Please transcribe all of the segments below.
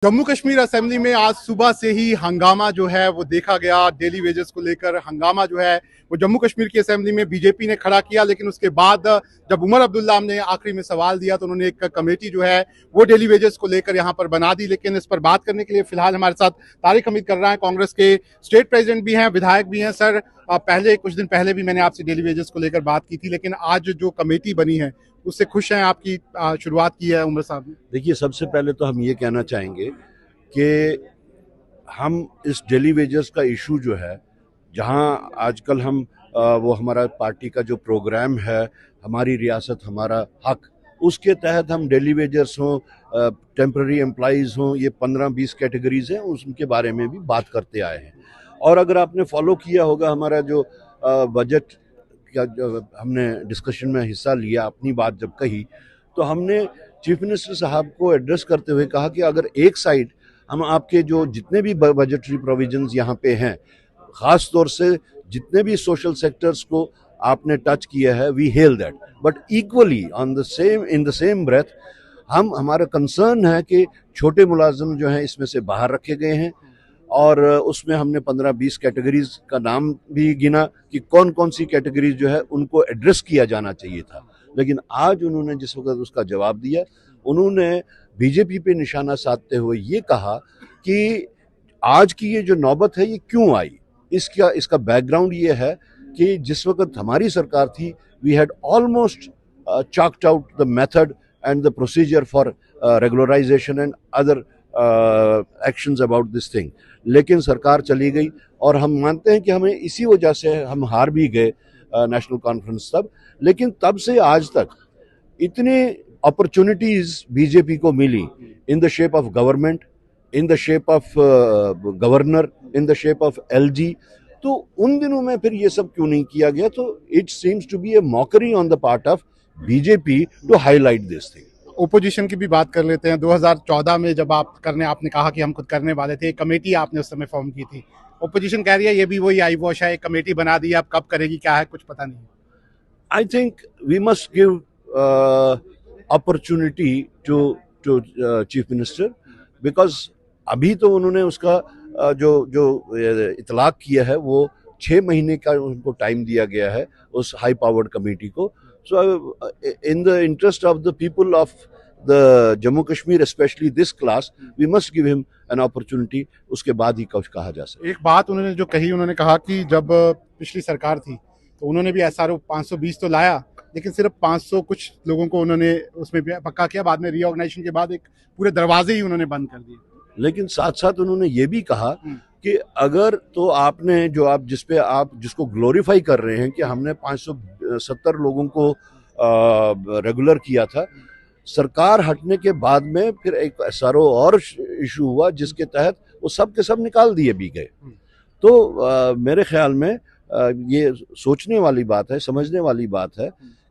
Jammu Kashmir assembly में आज सुबह से ही हंगामा जो है वो देखा गया। डेली वेजेस को लेकर हंगामा जो है वो जम्मू कश्मीर की असेंबली में बीजेपी ने खड़ा किया, लेकिन उसके बाद जब उमर अब्दुल्ला ने आखिरी में सवाल दिया तो उन्होंने एक कमेटी जो है वो डेली वेजेस को लेकर यहाँ पर बना दी। लेकिन इस पर बात करने के लिए फिलहाल हमारे साथ तारिक हमीद कर रहा है, कांग्रेस के स्टेट प्रेसिडेंट भी हैं, विधायक भी हैं। सर, पहले कुछ दिन पहले भी मैंने आपसे डेली वेजेस को लेकर बात की थी, लेकिन आज जो कमेटी बनी है उससे खुश हैं? आपकी शुरुआत की है उमर साहब ने। देखिए, सबसे पहले तो हम ये कहना चाहेंगे कि हम इस डेली वेजेस का इशू जो है, जहां आजकल हम वो हमारा पार्टी का जो प्रोग्राम है, हमारी रियासत हमारा हक, उसके तहत हम डेली वेजर्स हों, टेम्पररी एम्प्लॉइज़ हों, ये 15-20 कैटेगरीज हैं, उनके बारे में भी बात करते आए हैं। और अगर आपने फॉलो किया होगा हमारा जो बजट का जो हमने डिस्कशन में हिस्सा लिया, अपनी बात जब कही तो हमने चीफ मिनिस्टर साहब को एड्रेस करते हुए कहा कि अगर एक साइड हम आपके जो जितने भी बजटरी प्रोविजंस यहाँ पे हैं, ख़ास तौर से जितने भी सोशल सेक्टर्स को आपने टच किया है, we hail that, but equally in the same breath हमारा कंसर्न है कि छोटे मुलाजिम जो हैं इसमें से बाहर रखे गए हैं। और उसमें हमने 15-20 कैटेगरीज का नाम भी गिना कि कौन कौन सी कैटेगरीज जो है उनको एड्रेस किया जाना चाहिए था। लेकिन आज उन्होंने जिस वक्त उसका जवाब दिया, उन्होंने बीजेपी पे निशाना साधते हुए ये कहा कि आज की ये जो नौबत है ये क्यों आई। इसका बैकग्राउंड ये है कि जिस वक्त हमारी सरकार थी, we had almost chalked out the method and the procedure for regularization and other actions about this thing. लेकिन सरकार चली गई और हम मानते हैं कि हमें इसी वजह से हम हार भी गए नेशनल कॉन्फ्रेंस तब। लेकिन तब से आज तक इतने अपॉर्चुनिटीज बीजेपी को मिली in the shape of government, in the shape of governor, in the shape of LG, तो उन दिनों में फिर ये सब क्यों नहीं किया गया? तो it seems to be a mockery on the part of BJP to highlight this thing. Opposition की भी बात कर लेते हैं। 2014 में जब आपने कहा कि हम खुद करने वाले थे, एक कमेटी आपने उस समय फॉर्म की थी। ओपोजिशन कह रही है ये भी वही आई वॉश है, एक कमेटी बना दी, अब कब करेगी क्या है कुछ पता नहीं। I think we must give opportunity to chief minister, because अभी तो उन्होंने उसका जो इतलाक किया है वो 6 महीने का उनको टाइम दिया गया है उस हाई पावर्ड कमेटी को। So in the interest of the people of the Jammu Kashmir, specially this class, we must give him an opportunity, उसके बाद ही कुछ कहा जा सके। एक बात उन्होंने जो कही, उन्होंने कहा कि जब पिछली सरकार थी तो उन्होंने भी एसआरओ 520 तो लाया, लेकिन सिर्फ 500 कुछ लोगों को उन्होंने उसमें पक्का किया, बाद में रीऑर्गेनाइजेशन के बाद एक पूरे दरवाजे ही उन्होंने बंद कर दिए। लेकिन साथ साथ उन्होंने ये भी कहा कि अगर तो आपने जो आप जिसको ग्लोरीफाई कर रहे हैं कि हमने 570 लोगों को रेगुलर किया था, सरकार हटने के बाद में फिर एक एसआरओ और इशू हुआ जिसके तहत वो सब के सब निकाल दिए भी गए। तो मेरे ख्याल में ये सोचने वाली बात है, समझने वाली बात है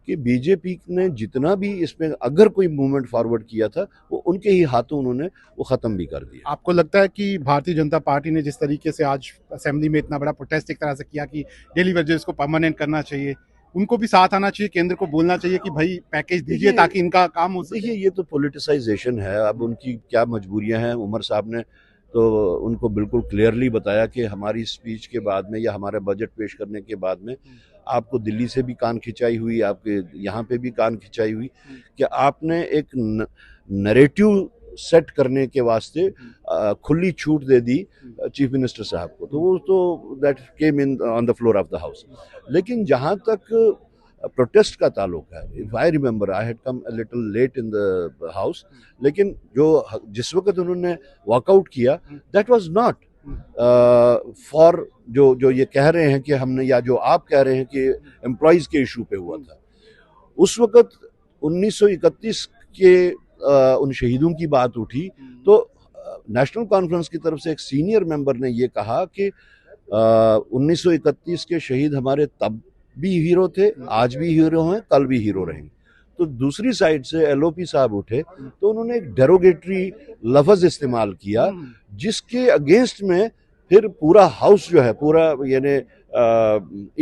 कि बीजेपी ने जितना भी इसमें अगर कोई मूवमेंट फॉरवर्ड किया था वो उनके ही हाथों उन्होंने वो ख़त्म भी कर दिया। आपको लगता है कि भारतीय जनता पार्टी ने जिस तरीके से आज असेंबली में इतना बड़ा प्रोटेस्ट एक तरह से किया कि डेली वेजेस को परमानेंट करना चाहिए, उनको भी साथ आना चाहिए, केंद्र को बोलना चाहिए कि भाई पैकेज दीजिए ताकि इनका काम हो सके? देखिए, ये तो पॉलिटिसाइजेशन है। अब उनकी क्या मजबूरियां हैं, उमर साहब ने तो उनको बिल्कुल क्लियरली बताया कि हमारी स्पीच के बाद में या हमारे बजट पेश करने के बाद में आपको दिल्ली से भी कान खिंचाई हुई, आपके यहाँ पे भी कान खिंचाई हुई कि आपने एक नैरेटिव सेट करने के वास्ते खुली छूट दे दी चीफ मिनिस्टर साहब को। तो वो तो that came in on the floor of the house. लेकिन जहाँ तक प्रोटेस्ट का ताल्लुक है, if I remember, I had come a little late in the house, लेकिन जिस वक्त उन्होंने वॉकआउट किया, दैट वाज नॉट फॉर जो ये कह रहे हैं कि हमने, या जो आप कह रहे हैं कि एम्प्लॉइज के इशू पे हुआ था। उस वक्त 1931 के उन शहीदों की बात उठी तो नेशनल कॉन्फ्रेंस की तरफ से एक सीनियर मेंबर ने ये कहा कि 1931 के शहीद हमारे तब भी हीरो थे, आज भी हीरो हैं, कल भी हीरो रहेंगे। तो दूसरी साइड से एलओपी साहब उठे तो उन्होंने एक डेरोगेटरी लफ्ज इस्तेमाल किया जिसके अगेंस्ट में फिर पूरा हाउस जो है, पूरा यानी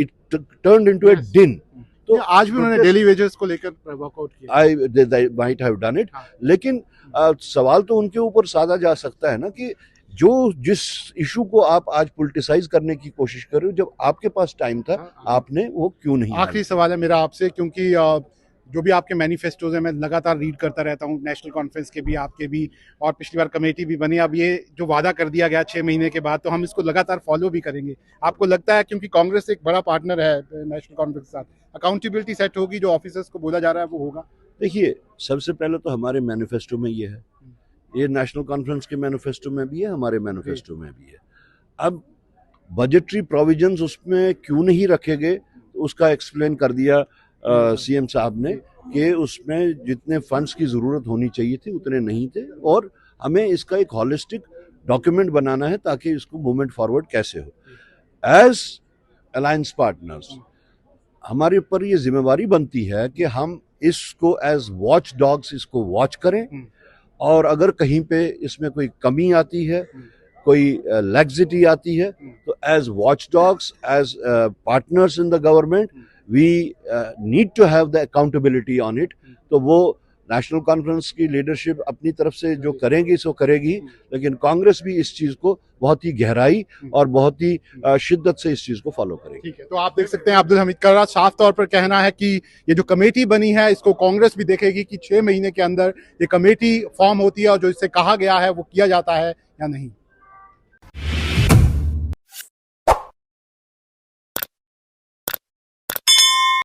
इट टर्न्ड इनटू ए डिन तो आज भी उन्होंने डेली वेजेस को लेकर वर्कआउट किया। I they might have done it, लेकिन सवाल तो उनके ऊपर साधा जा सकता है ना कि जो जिस इशू को आप आज पॉलिटिसाइज करने की कोशिश कर रहे हो, जब आपके पास टाइम था आपने वो क्यों नहीं। आखिरी सवाल है मेरा आपसे, क्योंकि जो भी आपके मैनिफेस्टोज हैं मैं लगातार रीड करता रहता हूँ, नेशनल कॉन्फ्रेंस के भी, आपके भी, और पिछली बार कमेटी भी बनी। अब ये जो वादा कर दिया गया 6 महीने के बाद, तो हम इसको लगातार फॉलो भी करेंगे। आपको लगता है, क्योंकि कांग्रेस एक बड़ा पार्टनर है नेशनल कॉन्फ्रेंस के साथ, अकाउंटेबिलिटी सेट होगी, जो ऑफिसर्स को बोला जा रहा है वो होगा? देखिए, सबसे पहले तो हमारे मैनिफेस्टो में ये है, ये नेशनल कॉन्फ्रेंस के मैनिफेस्टो में भी है, हमारे मैनिफेस्टो में भी है। अब बजटरी प्रोविजंस उसमें क्यों नहीं रखे गए, उसका एक्सप्लेन कर दिया सीएम साहब ने कि उसमें जितने फंड्स की ज़रूरत होनी चाहिए थी उतने नहीं थे, और हमें इसका एक हॉलिस्टिक डॉक्यूमेंट बनाना है ताकि इसको मूवमेंट फॉरवर्ड कैसे हो। एज अलायंस पार्टनर्स हमारे ऊपर ये जिम्मेवारी बनती है कि हम इसको एज वॉच डॉग्स इसको वॉच करें, और अगर कहीं पे इसमें कोई कमी आती है, कोई लैक्सिटी आती है, तो as watchdogs, as partners in the government, we need to have the accountability on it. तो वो नेशनल कॉन्फ्रेंस की लीडरशिप अपनी तरफ से जो करेंगी सो करेगी, लेकिन कांग्रेस भी इस चीज़ को बहुत ही गहराई और बहुत ही शिद्दत से इस चीज़ को फॉलो करेगी। ठीक है, तो आप देख सकते हैं अब्दुल हमीद कर्रा साफ तौर पर कहना है कि ये जो कमेटी बनी है इसको कांग्रेस भी देखेगी कि 6 महीने के अंदर ये कमेटी फॉर्म होती है और जो इससे कहा गया है वो किया जाता है या नहीं।